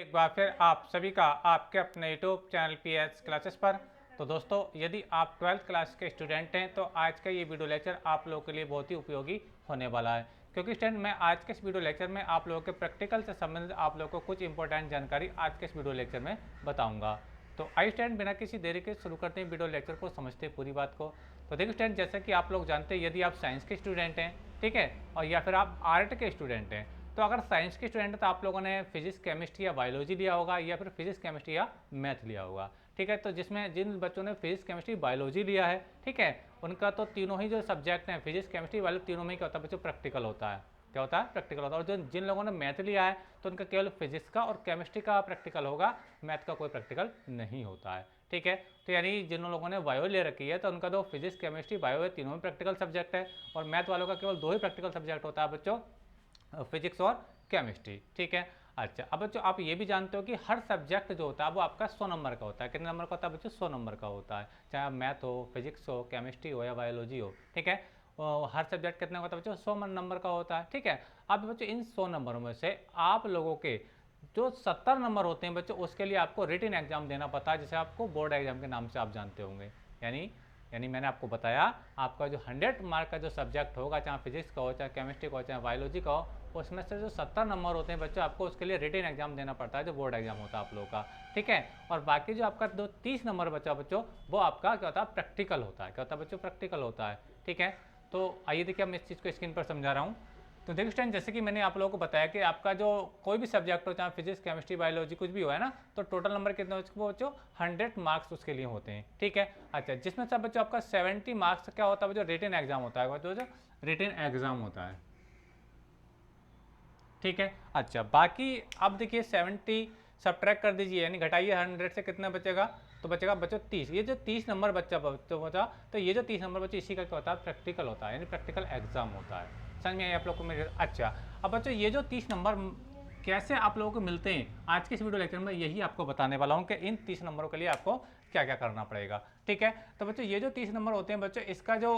एक बार फिर आप सभी का आपके अपने यूट्यूब चैनल पीएस क्लासेस पर। तो दोस्तों, यदि आप 12th क्लास के स्टूडेंट हैं तो आज का ये वीडियो लेक्चर आप लोगों के लिए बहुत ही उपयोगी होने वाला है, क्योंकि स्टूडेंट मैं आज के इस वीडियो लेक्चर में आप लोगों के प्रैक्टिकल से संबंधित आप लोगों को कुछ इंपॉर्टेंट जानकारी आज के इस वीडियो लेक्चर में बताऊंगा। तो आइए स्टूडेंट, बिना किसी देरी के शुरू करते हैं वीडियो लेक्चर को, समझते हैं पूरी बात को। तो देखिए स्टूडेंट, जैसा कि आप लोग जानते हैं, यदि आप साइंस के स्टूडेंट हैं, ठीक है, और या फिर आप आर्ट के स्टूडेंट हैं, तो अगर साइंस के स्टूडेंट है तो आप लोगों ने फिजिक्स केमिस्ट्री या बायोलॉजी लिया होगा, या फिर फिजिक्स केमिस्ट्री या मैथ लिया होगा, ठीक है। तो जिसमें जिन बच्चों ने फिजिक्स केमिस्ट्री बायोलॉजी लिया है, ठीक है, उनका तो तीनों ही जो सब्जेक्ट हैं फिजिक्स केमिस्ट्री बायोलॉजी, तीनों में क्या होता है बच्चों, प्रैक्टिकल होता है। क्या होता है? प्रैक्टिकल होता है। और जो जिन लोगों ने मैथ लिया है तो उनका केवल फिजिक्स का और केमिस्ट्री का प्रैक्टिकल होगा, मैथ का कोई प्रैक्टिकल नहीं होता है, ठीक है। तो यानी जिन लोगों ने बायो ले रखी है तो उनका तो फिजिक्स केमिस्ट्री बायो है, तीनों में प्रैक्टिकल सब्जेक्ट है, और मैथ वालों का केवल 2 ही प्रैक्टिकल सब्जेक्ट होता है बच्चों, फिजिक्स और केमिस्ट्री, ठीक है। अच्छा, अब बच्चों आप ये भी जानते हो कि हर सब्जेक्ट जो होता है वो आपका 100 नंबर का होता है। कितने नंबर का होता है बच्चों? 100 नंबर का होता है, चाहे आप मैथ हो, फिजिक्स हो, केमिस्ट्री हो या बायोलॉजी हो, ठीक है। हर सब्जेक्ट कितने का होता है बच्चों? 100 नंबर का होता है, ठीक है। अब बच्चों इन 100 नंबरों में से आप लोगों के जो 70 नंबर होते हैं बच्चों, उसके लिए आपको रिटन एग्जाम देना पड़ता है, जिसे आपको बोर्ड एग्जाम के नाम से आप जानते होंगे। यानी यानी मैंने आपको बताया, आपका जो 100 मार्क का जो सब्जेक्ट होगा, चाहे फिजिक्स का हो, चाहे केमिस्ट्री का हो, चाहे बायोलॉजी का हो, उसमें से जो 70 नंबर होते हैं बच्चों, आपको उसके लिए रिटन एग्जाम देना पड़ता है, जो बोर्ड एग्जाम होता है आप लोगों का, ठीक है। और बाकी जो आपका 30 नंबर बचा बच्चों, वो आपका क्या होता है? प्रैक्टिकल होता है। क्या होता है बच्चों? प्रैक्टिकल होता है, ठीक है। तो आइए देखिए, मैं इस चीज़ को स्क्रीन पर समझा रहा हूँ। तो देखिए स्टूडेंट, जैसे कि मैंने आप लोगों को बताया कि आपका जो कोई भी सब्जेक्ट हो, चाहे फिजिक्स केमिस्ट्री बायोलॉजी कुछ भी हो, है ना, तो टोटल नंबर कितने हो बच्चों? 100 मार्क्स उसके लिए होते हैं, ठीक है। अच्छा, जिसमें से बच्चों आपका 70 मार्क्स क्या होता है बच्चों? रिटन एग्जाम होता है बच्चों, रिटन एग्जाम होता है, ठीक है। अच्छा, बाकी अब देखिए 70 सब्ट्रैक्ट कर दीजिए, यानी घटाइए 100 से, कितना बचेगा? तो बचेगा बच्चों 30। ये जो 30 नंबर बच्चा बचा, तो ये जो 30 नंबर बच्चे, इसी का क्या होता है? प्रैक्टिकल होता है, यानी प्रैक्टिकल एग्जाम होता है। समझ में आई आप लोग को मेरे? अच्छा, अब बच्चों ये जो 30 नंबर कैसे आप लोगों को मिलते हैं, आज के इस वीडियो लेक्चर में यही आपको बताने वाला हूँ कि इन 30 नंबरों के लिए आपको क्या क्या करना पड़ेगा, ठीक है। तो बच्चों ये जो 30 नंबर होते हैं बच्चों, इसका जो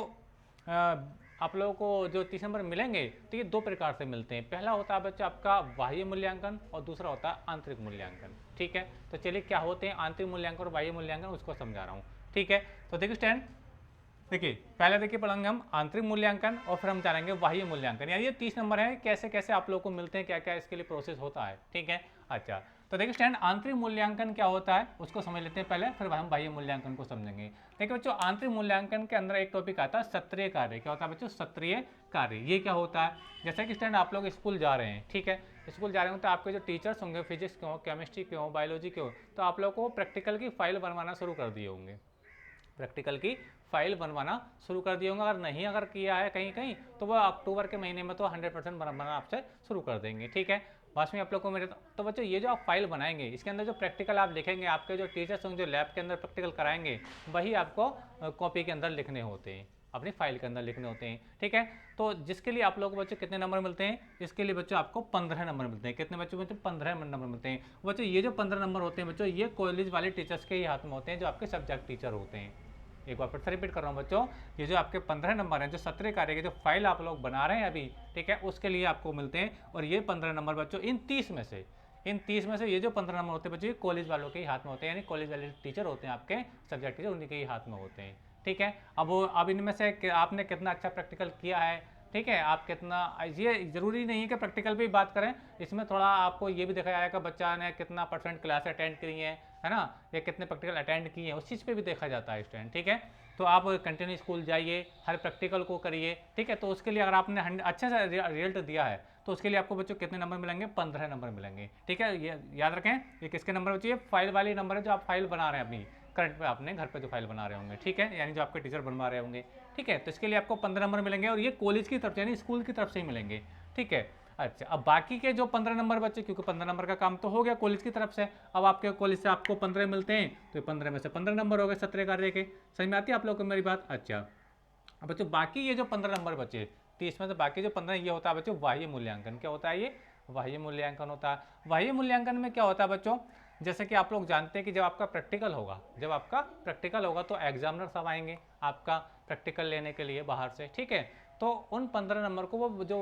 आप लोगों को जो 30 नंबर मिलेंगे, तो ये 2 प्रकार से मिलते हैं। पहला होता है बच्चा आपका बाह्य मूल्यांकन, और दूसरा होता है आंतरिक मूल्यांकन, ठीक है। तो चलिए, क्या होते हैं आंतरिक मूल्यांकन और बाह्य मूल्यांकन, उसको समझा रहा हूँ, ठीक है। तो देखिए स्टूडेंट, देखिए पहले देखिए पढ़ेंगे हम आंतरिक मूल्यांकन, और फिर हम जानेंगे बाह्य मूल्यांकन। यानी ये 30 नंबर है, कैसे कैसे आप लोगों को मिलते हैं, क्या क्या इसके लिए प्रोसेस होता है, ठीक है। अच्छा, तो देखिए स्टूडेंट, आंतरिक मूल्यांकन क्या होता है उसको समझ लेते हैं पहले, फिर हम बाह्य मूल्यांकन को समझेंगे। देखिए बच्चों, आंतरिक मूल्यांकन के अंदर एक टॉपिक आता है सत्रीय कार्य। क्या होता है बच्चों? सत्रीय कार्य। ये क्या होता है? जैसे कि स्टूडेंट आप लोग स्कूल जा रहे हैं, ठीक है, स्कूल जा रहे हो तो आपके जो टीचर्स होंगे, फिजिक्स के हो, केमिस्ट्री के हो, बायोलॉजी के हो, तो आप लोग को प्रैक्टिकल की फाइल बनवाना शुरू कर दिए होंगे, प्रैक्टिकल की फाइल बनवाना शुरू कर दिए होंगे। अगर नहीं अगर किया है कहीं कहीं, तो वह अक्टूबर के महीने में तो 100% बनाना आपसे शुरू कर देंगे, ठीक है। बस में आप लोग को मेरे, तो बच्चों ये जो आप फाइल बनाएंगे, इसके अंदर जो प्रैक्टिकल आप लिखेंगे, आपके जो टीचर्स होंगे जो लैब के अंदर प्रैक्टिकल कराएंगे, वही आपको कॉपी के अंदर लिखने होते हैं, अपनी फाइल के अंदर लिखने होते हैं, ठीक है। तो जिसके लिए आप लोगों को बच्चों कितने नंबर मिलते हैं? इसके लिए बच्चों आपको 15 नंबर मिलते हैं। कितने बच्चों? 15 नंबर मिलते हैं बच्चों। ये जो 15 नंबर होते हैं बच्चों, ये कॉलेज वाले टीचर्स के ही हाथ में होते हैं, जो आपके सब्जेक्ट टीचर होते हैं। एक बार फिर से रिपीट कर रहा हूँ बच्चों, ये जो आपके 15 नंबर हैं, जो सत्रीय कार्य के जो फाइल आप लोग बना रहे हैं अभी, ठीक है, उसके लिए आपको मिलते हैं। और ये 15 नंबर बच्चों, इन 30 में से ये जो 15 नंबर होते हैं बच्चों, ये कॉलेज वालों के ही हाथ में होते हैं, यानी कॉलेज वाले टीचर होते हैं आपके सब्जेक्ट टीचर, उन्हीं के ही हाथ में होते हैं, ठीक है। अब इनमें से आपने कितना अच्छा प्रैक्टिकल किया है, ठीक है, आप कितना, ये जरूरी नहीं है कि प्रैक्टिकल पे ही बात करें, इसमें थोड़ा आपको ये भी देखा जाएगा बच्चा ने कितना % क्लास अटेंड करी है ना, या कितने प्रैक्टिकल अटेंड किए हैं, उस चीज़ पे भी देखा जाता है स्टूडेंट, ठीक है। तो आप कंटिन्यू स्कूल जाइए, हर प्रैक्टिकल को करिए, ठीक है। तो उसके लिए अगर आपने अच्छे से रिजल्ट दिया है, तो उसके लिए आपको बच्चों कितने नंबर मिलेंगे? 15 नंबर मिलेंगे, ठीक है। ये याद रखें, ये किसके नंबर बच्चों? ये फाइल वाले नंबर है, जो आप फाइल बना रहे हैं अपनी करंट पे, आपने घर पे जो फाइल बना रहे होंगे, ठीक है, यानी जो आपके टीचर बनवा रहे होंगे, ठीक है। तो इसके लिए आपको 15 नंबर मिलेंगे, और ये कॉलेज की तरफ से यानी स्कूल की तरफ से ही मिलेंगे, ठीक है। अच्छा, अब बाकी के जो 15 नंबर बच्चे, क्योंकि 15 नंबर का काम तो हो गया कॉलेज की तरफ से, अब आपके कॉलेज से आपको 15 मिलते हैं, तो 15 में से 15 नंबर हो गए सत्रीय कार्य के। समझ में आती है आप लोगों को मेरी बात? अच्छा, अब बच्चों बाकी ये जो 15 नंबर बचे, 30 में से बाकी जो 15, ये होता है बच्चों बाह्य मूल्यांकन। क्या होता है ये? बाह्य मूल्यांकन होता है। बाह्य मूल्यांकन में क्या होता है बच्चों? जैसे कि आप लोग जानते हैं कि जब आपका प्रैक्टिकल होगा तो एग्जामिनर सब आएंगे आपका प्रैक्टिकल लेने के लिए बाहर से, ठीक है। तो उन 15 नंबर को वो जो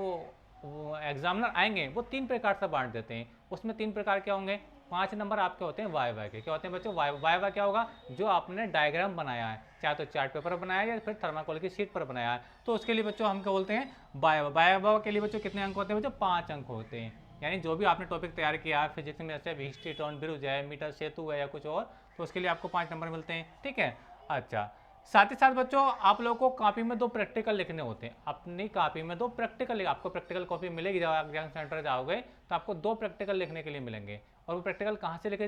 एग्जामिनर आएंगे, वो 3 प्रकार से बांट देते हैं। उसमें 3 प्रकार क्या होंगे? 5 नंबर आपके होते हैं वाइवा के। क्या होते हैं बच्चों? वाइवा क्या होगा? जो आपने डायग्राम बनाया है, चाहे तो चार्ट पेपर बनाया है या फिर थर्माकोल की शीट पर बनाया है, तो उसके लिए बच्चों हम क्या बोलते हैं? वाइवा। वाइवा के लिए बच्चों कितने अंक होते हैं बच्चों? 5 अंक होते हैं। यानी जो भी आपने टॉपिक तैयार किया है फिजिक्स में, जैसे हिस्ट्री, टर्न ब्रिज है, मीटर सेतु है या कुछ और, तो उसके लिए आपको 5 नंबर मिलते हैं। ठीक है, अच्छा। साथ ही साथ बच्चों आप लोगों को कॉपी में 2 प्रैक्टिकल लिखने होते हैं। अपनी कॉपी में 2 प्रैक्टिकल, आपको प्रैक्टिकल कॉपी मिलेगी जब आप एग्जाम सेंटर जाओगे, तो आपको 2 प्रैक्टिकल लिखने के लिए मिलेंगे। और वो प्रैक्टिकल कहाँ से लेके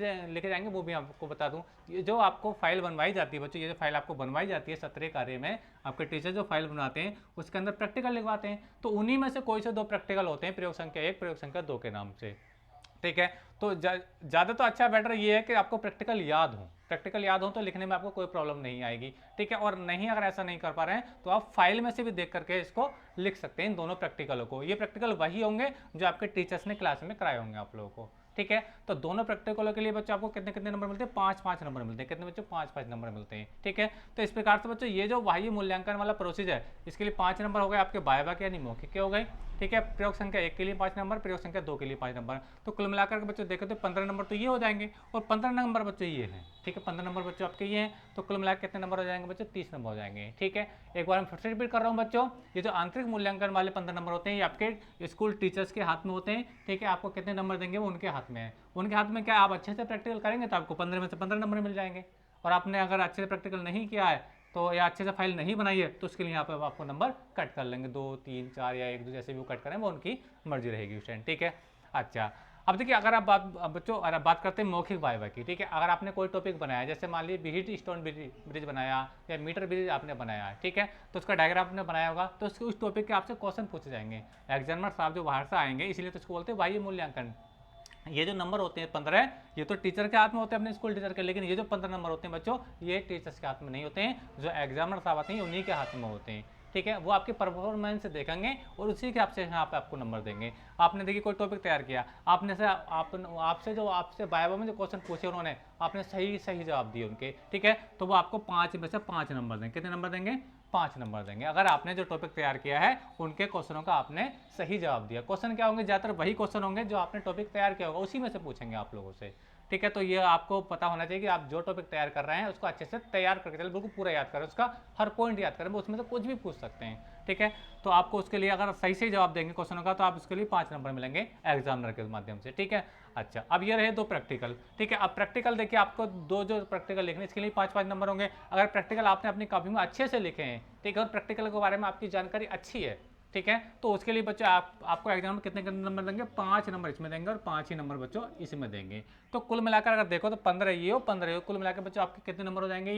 जाएंगे वो भी आपको बता दूं। ये जो आपको फाइल बनवाई जाती है बच्चों, ये जो फाइल आपको बनवाई जाती है सत्र कार्य में, आपके टीचर जो फाइल बनाते हैं उसके अंदर प्रैक्टिकल लिखवाते हैं, तो उन्हीं में से कोई से 2 प्रैक्टिकल होते हैं, प्रयोग संख्या 1, प्रयोग संख्या 2 के नाम से। ठीक है, तो ज़्यादा तो अच्छा बेटर ये है कि आपको प्रैक्टिकल याद हो। प्रैक्टिकल याद हो तो लिखने में आपको कोई प्रॉब्लम नहीं आएगी। ठीक है, और नहीं अगर ऐसा नहीं कर पा रहे हैं तो आप फाइल में से भी देख करके इसको लिख सकते हैं, इन दोनों प्रैक्टिकलों को। ये प्रैक्टिकल वही होंगे जो आपके टीचर्स ने क्लास में कराए होंगे आप लोगों को। ठीक है, तो दोनों प्रैक्टिकलों के लिए बच्चों आपको कितने कितने नंबर मिलते हैं? 5-5 नंबर मिलते हैं। कितने बच्चों? 5-5 नंबर मिलते हैं। ठीक है, तो इस प्रकार से बच्चों ये जो बाह्य मूल्यांकन वाला प्रोसेस है, इसके लिए 5 नंबर हो गए आपके वाइवा के यानी मौखिक के हो गए। ठीक है, प्रयोग संख्या 1 के लिए 5 नंबर, प्रयोग संख्या 2 के लिए 5 नंबर, तो कुल मिलाकर के बच्चों देखें तो 15 नंबर तो ये हो जाएंगे, और 15 नंबर बच्चों ये हैं। ठीक है, 15 नंबर बच्चों आपके ये हैं, तो कुल मिलाकर कितने नंबर हो जाएंगे बच्चों? 30 नंबर हो जाएंगे। ठीक है, एक बार मैं फिर से रिपीट कर रहा हूँ बच्चों, ये जो आंतरिक मूल्यांकन वाले 15 नंबर होते हैं, ये आपके स्कूल टीचर्स के हाथ में होते हैं। ठीक है, आपको कितने नंबर देंगे वो उनके हाथ में है। उनके हाथ में क्या, आप अच्छे से प्रैक्टिकल करेंगे तो आपको 15 में से 15 नंबर मिल जाएंगे, और आपने अगर अच्छे से प्रैक्टिकल नहीं किया है तो, या अच्छे से फाइल नहीं बनाई है, तो उसके लिए यहाँ पर आपको नंबर कट कर लेंगे, 2, 3, 4 या 1, 2 जैसे भी वो कट करें वो उनकी मर्जी रहेगी उस टाइम। ठीक है, अच्छा। अब देखिए, अगर आप बच्चों अगर बात करते हैं मौखिक वाइवा की। ठीक है, अगर आपने कोई टॉपिक बनाया, जैसे मान लीजिए बीहिट स्टोन ब्रिज बनाया या मीटर ब्रिज आपने बनाया है, ठीक है, तो उसका डायग्राम आपने बनाया होगा, तो उस टॉपिक के आपसे क्वेश्चन पूछे जाएंगे। एग्जामिनर साहब जो बाहर से आएंगे, इसीलिए तो उसको बोलते हैं बाह्य मूल्यांकन। ये जो नंबर होते हैं 15, ये तो टीचर के हाथ में होते हैं, अपने स्कूल टीचर के, लेकिन ये जो 15 नंबर होते हैं बच्चों, ये टीचर्स के हाथ में नहीं होते हैं, जो एग्जामिनर साहब आते हैं उन्हीं के हाथ में होते हैं। ठीक है, वो आपके परफॉर्मेंस देखेंगे और उसी के आपसे यहाँ पे आपको नंबर देंगे। आपने देखिए कोई टॉपिक तैयार किया, आपने से आपसे वाइवा में जो क्वेश्चन पूछे उन्होंने, आपने सही जवाब दिए उनके, ठीक है, तो वो आपको 5 में से 5 नंबर देंगे। कितने नंबर देंगे? 5 नंबर देंगे, अगर आपने जो टॉपिक तैयार किया है उनके क्वेश्चनों का आपने सही जवाब दिया। क्वेश्चन क्या होंगे? ज़्यादातर वही क्वेश्चन होंगे जो आपने टॉपिक तैयार किया होगा, उसी में से पूछेंगे आप लोगों से। ठीक है, तो ये आपको पता होना चाहिए कि आप जो टॉपिक तैयार कर रहे हैं उसको अच्छे से तैयार करके चले, बिल्कुल पूरा याद करें, उसका हर पॉइंट याद करें, उसमें से कुछ भी पूछ सकते हैं। ठीक है, तो आपको उसके लिए अगर सही जवाब देंगे क्वेश्चनों का, तो आप उसके लिए 5 नंबर मिलेंगे एग्जामिनर के माध्यम से। ठीक है, अच्छा। अब ये रहे 2 प्रैक्टिकल। ठीक है, अब प्रैक्टिकल देखिए, आपको 2 जो प्रैक्टिकल लिखने, इसके लिए 5-5 नंबर होंगे। अगर प्रैक्टिकल आपने अपनी कॉपी में अच्छे से लिखे हैं, ठीक है, और प्रैक्टिकल के बारे में आपकी जानकारी अच्छी है, ठीक है, तो उसके लिए बच्चों आपको एग्जाम में कितने नंबर देंगे? 5 नंबर इसमें देंगे और 5 ही नंबर बच्चों इसमें देंगे। तो कुल मिलाकर अगर देखो तो 15 ये हो, 15 हो, कुल मिलाकर बच्चों आपके कितने नंबर हो जाएंगे?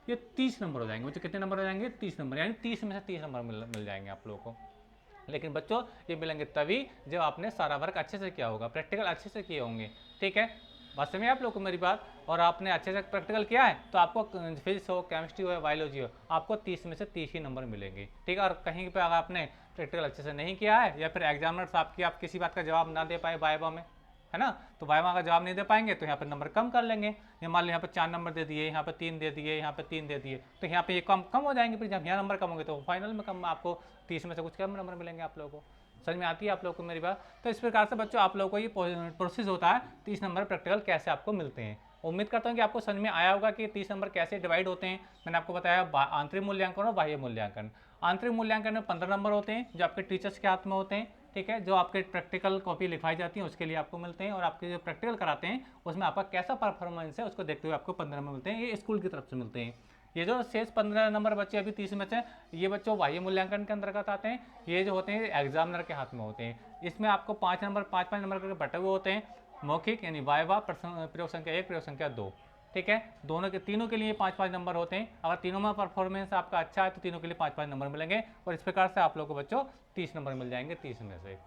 ये 30 नंबर हो जाएंगे बच्चों। कितने नंबर हो जाएंगे? 30 नंबर, यानी 30 में से 30 नंबर मिल जाएंगे आप लोगों को। लेकिन बच्चों ये मिलेंगे तभी जब आपने सारा वर्क अच्छे से किया होगा, प्रैक्टिकल अच्छे से किए होंगे। ठीक है, बात समझे आप लोग को मेरी बात? और आपने अच्छे से प्रैक्टिकल किया है तो आपको फिजिक्स हो, केमिस्ट्री हो, बायोलॉजी हो, आपको 30 में से 30 ही नंबर मिलेंगे। ठीक है, और कहीं पे अगर आपने प्रैक्टिकल अच्छे से नहीं किया है, या फिर एग्जामिनर साहब की आप किसी बात का जवाब ना दे पाए वाइवा में, है ना, तो वाइवा का जवाब नहीं दे पाएंगे तो यहाँ पर नंबर कम कर लेंगे। ये मान लो यहाँ पर 4 नंबर दे दिए, यहाँ पर 3 दे दिए, यहाँ पर 3 दे दिए, तो यहाँ पे ये कम हो जाएंगे। फिर जब यहाँ नंबर कम होंगे तो फाइनल में कम, आपको 30 में से कुछ कम नंबर मिलेंगे आप लोगों को। समझ में आती है आप लोगों को मेरी बात? तो इस प्रकार से बच्चों आप लोगों को ये प्रोसेस होता है 30 नंबर प्रैक्टिकल कैसे आपको मिलते हैं। उम्मीद करता हूँ कि आपको समझ में आया होगा कि 30 नंबर कैसे डिवाइड होते हैं। मैंने आपको बताया आंतरिक मूल्यांकन और बाह्य मूल्यांकन। आंतरिक मूल्यांकन में 15 नंबर होते हैं जो आपके टीचर्स के हाथ में होते हैं। ठीक है, जो आपके प्रैक्टिकल कॉपी लिखवाई जाती है उसके लिए आपको मिलते हैं, और आपके जो प्रैक्टिकल कराते हैं उसमें आपका कैसा परफॉर्मेंस है उसको देखते हुए आपको 15 नंबर मिलते हैं, ये स्कूल की तरफ से मिलते हैं। ये जो शेष 15 नंबर बच्चे अभी 30 में से, ये बच्चों बाह्य मूल्यांकन के अंतर्गत आते हैं। ये जो होते हैं एग्जामिनर के हाथ में होते हैं। इसमें आपको 5 नंबर 5-5 नंबर करके बटे हुए होते हैं। मौखिक यानी वाइवा, प्रयोग संख्या 1, प्रयोग संख्या 2। ठीक है, तीनों के लिए 5-5 नंबर होते हैं। अगर तीनों में परफॉर्मेंस आपका अच्छा है तो तीनों के लिए 5-5 नंबर मिलेंगे, और इस प्रकार से आप लोगों को बच्चों 30 नंबर मिल जाएंगे 30 में से।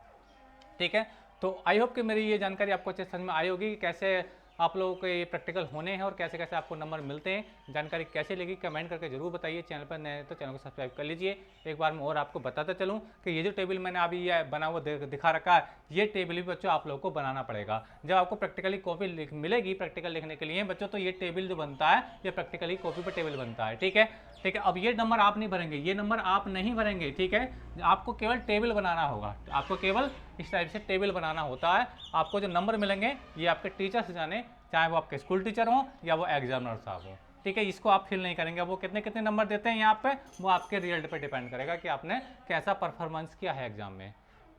ठीक है, तो आई होप कि मेरी ये जानकारी आपको अच्छे समझ में आई होगी कि कैसे आप लोगों के ये प्रैक्टिकल होने हैं और कैसे कैसे आपको नंबर मिलते हैं। जानकारी कैसे लगी कमेंट करके जरूर बताइए। चैनल पर नए हैं तो चैनल को सब्सक्राइब कर लीजिए। एक बार मैं और आपको बताता चलूँ कि ये जो टेबल मैंने अभी ये बना हुआ दिखा रखा है, ये टेबल भी बच्चों आप लोगों को बनाना पड़ेगा। जब आपको प्रैक्टिकली कॉपी मिलेगी प्रैक्टिकल लिखने के लिए बच्चों, तो ये टेबल जो बनता है ये प्रैक्टिकली कॉपी पर टेबल बनता है। ठीक है, ठीक है, अब ये नंबर आप नहीं भरेंगे, ये नंबर आप नहीं भरेंगे। ठीक है, आपको केवल टेबल बनाना होगा, आपको केवल इस टाइप से टेबल बनाना होता है। आपको जो नंबर मिलेंगे ये आपके टीचर से जाने, चाहे वो आपके स्कूल टीचर हों या वो एग्जामिनर साहब हों, ठीक है। इसको आप फिल नहीं करेंगे। वो कितने कितने नंबर देते हैं यहाँ पे, वो आपके रिजल्ट पे डिपेंड करेगा कि आपने कैसा परफॉर्मेंस किया है एग्जाम में।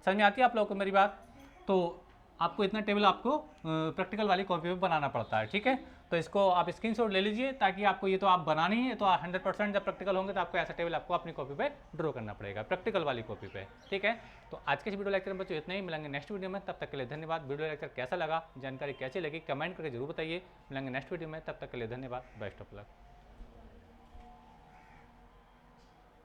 समझ में आती है आप लोगों को मेरी बात? तो आपको इतना टेबल आपको प्रैक्टिकल वाली कॉपी पे बनाना पड़ता है, ठीक है। तो इसको आप स्क्रीनशॉट ले लीजिए, ताकि आपको ये तो आप बनानी है, तो 100% जब प्रैक्टिकल होंगे तो आपको ऐसा टेबल आपको अपनी कॉपी पे ड्रॉ करना पड़ेगा, प्रैक्टिकल वाली कॉपी पे, ठीक है। तो आज के इस वीडियो लेक्चर में बच्चों इतना ही। मिलेंगे नेक्स्ट वीडियो में, तब तक के लिए धन्यवाद। वीडियो लेक्चर कैसा लगा, जानकारी कैसी लगी, कमेंट करके जरूर बताइए। मिलेंगे नेक्स्ट वीडियो में, तब तक के लिए धन्यवाद। Best of luck.